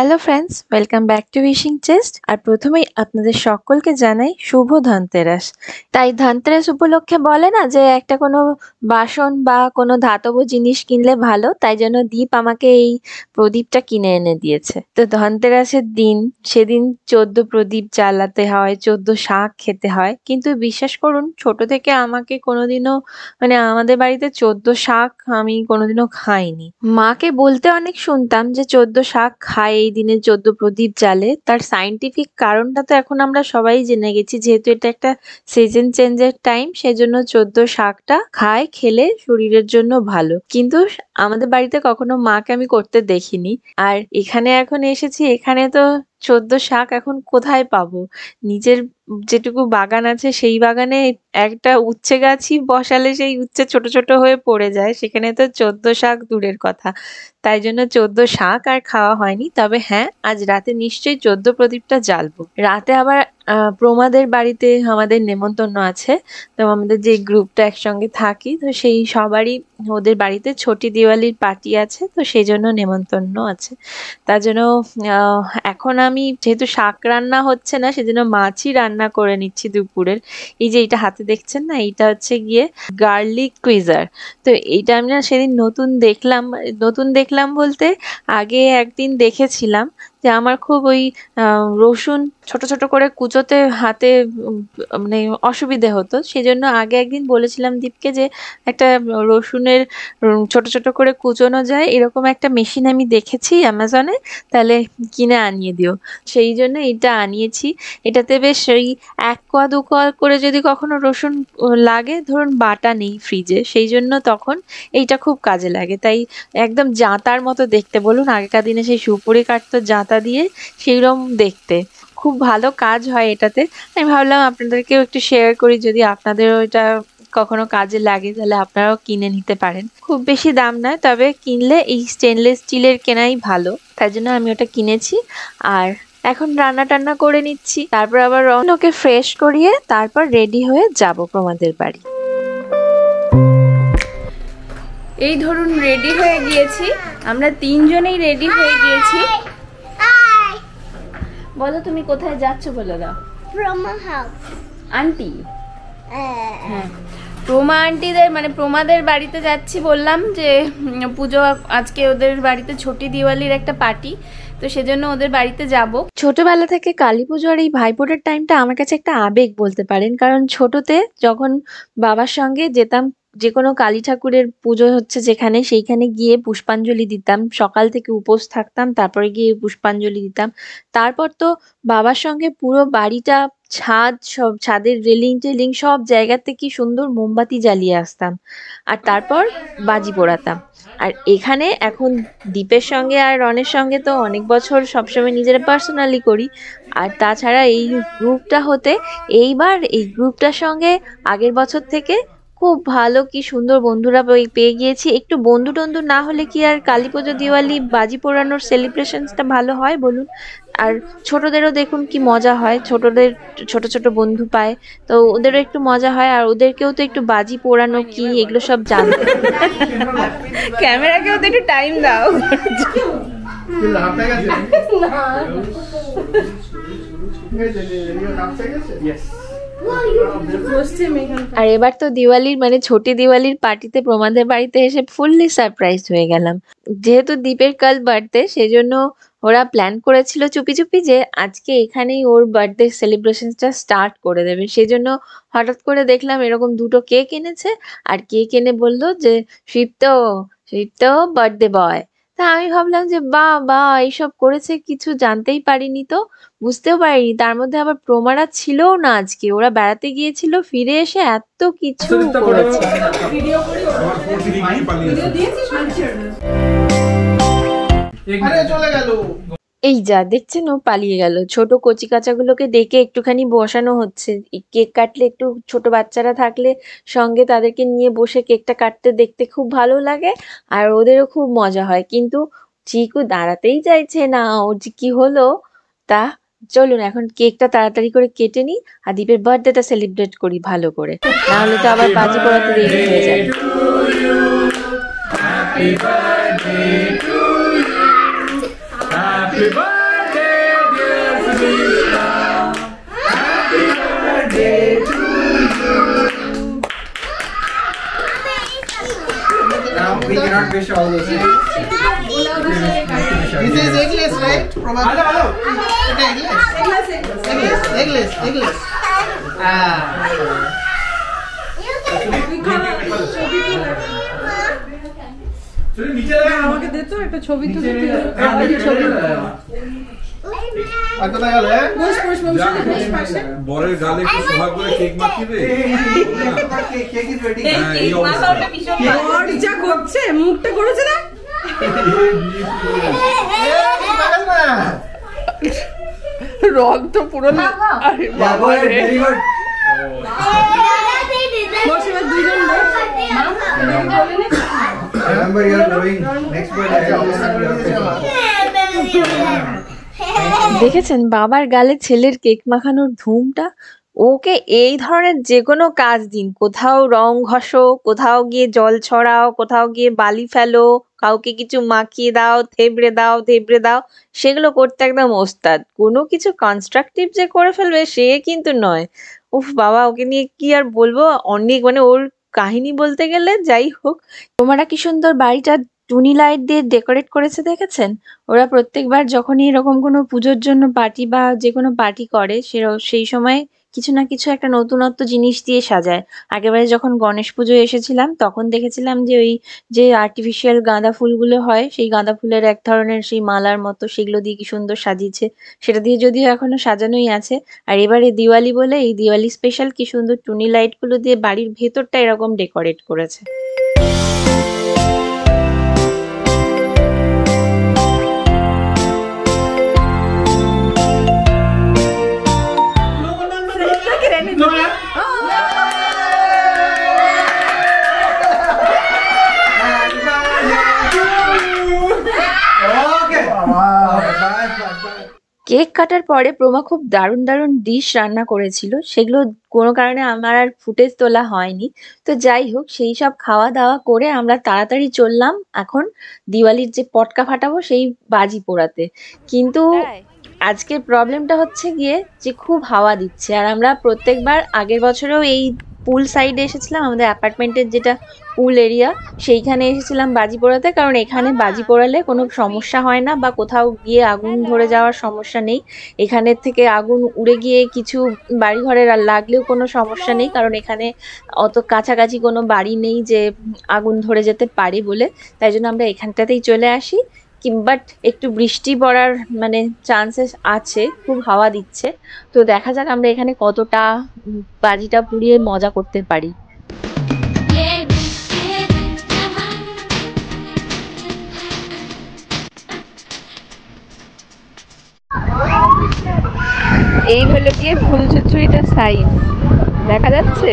Hello friends, welcome back to wishing chest. আর প্রথমেই আপনাদের সকলকে জানাই শুভ ধনতেরাস। তাই ধনতেরাস উপলক্ষে বলে না যে একটা কোনো বাসন বা কোনো ধাতব জিনিস কিনলে ভালো, তাই জন্য দীপ আমাকে এই প্রদীপটা কিনে এনে দিয়েছে। তো ধনতেরাসের দিন সেদিন 14 প্রদীপ জ্বালাতে হয়, 14 শাঁখ খেতে হয়। কিন্তু বিশ্বাস করুন, ছোট থেকে আমাকে কোনোদিনও আমাদের বাড়িতে 14 শাঁখ আমি কোনোদিনও খাইনি। মাকে বলতে অনেক শুনতাম যে 14 শাঁখ খায় এই দিনে, 14 প্রদীপ জ্বালে। তার সায়েন্টিফিক কারণটা তো এখন আমরা সবাই জেনে গেছি, যেহেতু এটা একটা সিজন চেঞ্জের টাইম, সেজন্য 14 শাঁখটা খায়, খেলে শরীরের জন্য ভালো। কিন্তু আমাদের বাড়িতে কখনো মাকে আমি করতে দেখিনি। আর এখানে এখন এসেছি, এখানে তো 14 শাঁখ এখন কোথায় পাবো? নিজের যেটুকু বাগান আছে সেই বাগানে একটা উচ্ছে গাছই বসালে সেই উচ্ছে ছোট ছোট হয়ে পড়ে যায়, সেখানে তো 14 শাঁখ দূরের কথা। তাই জন্য 14 শাঁখ আর খাওয়া হয়নি। তবে হ্যাঁ, আজ রাতে নিশ্চয়ই 14 প্রদীপটা জ্বালবো। রাতে আবার প্রমাদের বাড়িতে আমাদের নেমন্তন্ন আছে। তো আমাদের যে গ্রুপটা একসঙ্গে থাকি, তো সেই সবারই ওদের বাড়িতে ছোটি দিওয়ালির পার্টি আছে, তো সেই জন্য নেমন্তন্ন আছে। তার জন্য এখন আমি যেহেতু শাক রান্না হচ্ছে না, সেজন্য মাছই রান্না করে নিচ্ছি দুপুরের। এই যে এটা হাতে দেখছেন না, এইটা হচ্ছে গিয়ে গার্লিক কুইজার। তো এইটা আমি না সেদিন নতুন দেখলাম বলতে আগে একদিন দেখেছিলাম যে আমার খুব ওই রসুন ছোট ছোট করে কুচোতে হাতে অসুবিধে হতো। সেই জন্য আগে একদিন বলেছিলাম দীপকে যে একটা রসুনের ছোট ছোট করে কুচোনো যায় এরকম একটা মেশিন আমি দেখেছি অ্যামাজনে, তাহলে কিনে আনিয়ে দিও। সেই জন্য এটা আনিয়েছি। এটাতে বেশ ওই 1 কোয়া 2 কোয়া করে যদি কখনো রসুন লাগে, ধরুন বাটা নেই ফ্রিজে, সেই জন্য তখন এইটা খুব কাজে লাগে। তাই একদম জাঁতার মতো দেখতে, বলুন আগেকার দিনে সেই সুপুরি কাটতো জাঁতা দিয়ে, সেইরকম দেখতে। খুব ভালো কাজ হয় এটাতে। আমি ভাবলাম আপনাদেরকেও একটু শেয়ার করি, যদি আপনাদেরও এটা কখনো কাজে লাগে তাহলে আপনারাও কিনে নিতে পারেন। খুব বেশি দাম নয়, তবে কিনলে এই স্টেনলেস স্টিলের কেনাই ভালো, তাই জন্য আমি ওটা কিনেছি। আর এখন রান্না টান্না করে নিচ্ছি, তারপর আবার ওকে ফ্রেশ করিয়ে তারপর রেডি হয়ে যাব প্রমাদের বাড়ি। এই ধরুন রেডি হয়ে গিয়েছি, আমরা 3 জনেই রেডি হয়ে গিয়েছি। বলো তুমি কোথায় যাচ্ছ, বলে দাও। প্রমা হাউস আন্টি, হ্যাঁ প্রমা আন্টিদের প্রমাদের বাড়িতে যাচ্ছি। বললাম যে পুজো আজকে ওদের বাড়িতে ছোটি দিওয়ালির একটা পার্টি, তো সেজন্য ওদের বাড়িতে যাব। ছোটবেলা থেকে কালী পুজোর এই ভাইফোঁটার টাইমটা আমার কাছে একটা আবেগ বলতে পারেন। কারণ ছোটতে যখন বাবার সঙ্গে যেতাম যে কোনো কালী ঠাকুরের পুজো হচ্ছে যেখানে, সেইখানে গিয়ে পুষ্পাঞ্জলি দিতাম, সকাল থেকে উপোস থাকতাম, তারপরে গিয়ে পুষ্পাঞ্জলি দিতাম। তারপর তো বাবার সঙ্গে পুরো বাড়িটা, সব ছাদের রেলিং টেলিং সব জায়গাতে কি সুন্দর মোমবাতি জ্বালিয়ে আসতাম, আর তারপর বাজি পোড়াতাম। আর এখানে এখন দীপের সঙ্গে আর রনের সঙ্গে তো অনেক বছর সবসময় নিজেরা পার্সোনালি করি। আর তাছাড়া এই গ্রুপটা হতে এইবার এই গ্রুপটার সঙ্গে আগের বছর থেকে খুব ভালো কি সুন্দর বন্ধুরা পেয়ে গিয়েছি। একটু বন্ধু টন্ধু না হলে কি আর কালী পুজো দিওয়ালি বাজি পোড়ানোর সেলিব্রেশনসটা ভালো হয় বলুন? আর ছোটদেরও দেখুন কি মজা হয়, ছোটদের ছোট ছোট বন্ধু পায়, তো ওদেরও একটু মজা হয়, আর ওদেরকেও তো একটু বাজি পোড়ানো কি এগুলো সব জানতে। ক্যামেরাকেও তো একটু টাইম দাও। আর এবার তো দিওয়ালির ছোটি দিওয়ালির পার্টিতে প্রমাদের বাড়িতে এসে ফুললি সারপ্রাইজ হয়ে গেলাম। যেহেতু দীপের কাল বার্থডে, সেজন্য ওরা প্ল্যান করেছিল চুপি চুপি যে আজকে এখানেই ওর বার্থডে সেলিব্রেশনটা স্টার্ট করে দেবে। সেজন্য হঠাৎ করে দেখলাম এরকম 2টো কেক এনেছে, আর কেক এনে বললো যে শিপ্ত বার্থডে বয়। তা আমি ভাবলাম যে বা এইসব করেছে, কিছু জানতেই পারিনি, তো বুঝতেও পারিনি। তার মধ্যে আবার প্রমারা ছিলও না আজকে, ওরা বেড়াতে গিয়েছিল, ফিরে এসে এত কিছু করেছে। এই যা দেখছেন, ও পালিয়ে গেল। ছোট কচি কাচাগুলোকে ডেকে একটুখানি বসানো হচ্ছে। কেক কাটলে একটু ছোট বাচ্চারা থাকলে সঙ্গে তাদেরকে নিয়ে বসে কেকটা কাটতে দেখতে খুব ভালো লাগে, আর ওদেরও খুব মজা হয়। কিন্তু চিকু দাঁড়াতেই চাইছে না, ওর যে কি হলো তা। চলুন এখন কেকটা তাড়াতাড়ি করে কেটে নিই, আর দীপের বার্থডেটা সেলিব্রেট করি ভালো করে, না হলে তো আবার বাজি পড়াতে দেরি হয়ে যাবে। Happy birthday to you. Happy birthday. wish all the same. This is eggless, right? Probably. Eggless. আমাকে দে তো একটা ছবি তুলে বরের গালে একটু সোহাগ করে কেক মাখিবে যা করছে মুখটা করেছে না রং তো পুরো না Remember you are growing. Next birthday. দেখেছেন বাবার গালে ছেলের কেক মাখানোর ধুমটা। ওকে এই ধরনের যে কোনো কাজ দিন, কোথাও রং ঘষো, কোথাও গিয়ে জল ছড়াও, কোথাও গিয়ে বালি ফেলো, কাউকে কিছু মাখিয়ে দাও, থেবড়ে দাও, সেগুলো করতে একদম ওস্তাদ। কোনো কিছু কনস্ট্রাকটিভ যে করে ফেলবে সে কিন্তু নয়। উফ বাবা, ওকে নিয়ে কি আর বলবো, অনেক মানে ওর কাহিনী বলতে গেলে। যাই হোক, তোমরা কি সুন্দর বাড়িটা টুনি লাইট দিয়ে ডেকোরেট করেছে দেখেছেন? ওরা প্রত্যেকবার যখনই এরকম কোনো পুজোর জন্য পার্টি বা যে কোনো পার্টি করে সেই সময় কিছু না কিছু একটা নতুনত্ব জিনিস দিয়ে সাজায়। আগেরবারে যখন গণেশ পুজো এসেছিলাম তখন দেখেছিলাম যে ওই যে আর্টিফিশিয়াল গাঁদা ফুলগুলো হয়, সেই গাঁদা ফুলের এক ধরনের সেই মালার মতো সেগুলো দিয়ে কি সুন্দর সাজিয়েছে। সেটা দিয়ে যদিও এখনো সাজানোই আছে। আর এবারে দিওয়ালি বলে এই দিওয়ালি স্পেশাল কি সুন্দর টুনি লাইটগুলো দিয়ে বাড়ির ভেতরটা এরকম ডেকোরেট করেছে। কেক কাটার পরে প্রমা খুব দারুণ ডিশ রান্না করেছিল, সেগুলো কোনো কারণে আমার আর ফুটেজ তোলা হয়নি। তো যাই হোক, সেই সব খাওয়া দাওয়া করে আমরা তাড়াতাড়ি চললাম এখন দিওয়ালির যে পটকা ফাটাবো সেই বাজি পোড়াতে। কিন্তু আজকের প্রবলেমটা হচ্ছে গিয়ে যে খুব হাওয়া দিচ্ছে, আর আমরা প্রত্যেকবার আগের বছরেও এই পুল সাইডে এসেছিলাম, আমাদের অ্যাপার্টমেন্টের যেটা পুল এরিয়া সেইখানে এসেছিলাম বাজি পোড়াতে, কারণ এখানে বাজি পোড়ালে কোনো সমস্যা হয় না বা কোথাও গিয়ে আগুন ধরে যাওয়ার সমস্যা নেই। এখানের থেকে আগুন উড়ে গিয়ে কিছু বাড়িঘরের আর লাগলেও কোনো সমস্যা নেই, কারণ এখানে অত কাছাকাছি কোনো বাড়ি নেই যে আগুন ধরে যেতে পারে বলে। তাই জন্য আমরা এখানটাতেই চলে আসি। বাট একটু বৃষ্টি পড়ার মানে চান্সেস আছে, খুব হাওয়া দিচ্ছে। তো দেখা যাক আমরা এখানে কতটা বাজিটা পুড়িয়ে মজা করতে পারি। এই হলো গিয়ে ফুলঝুরঝুরিটার সাইজ, দেখা যাচ্ছে।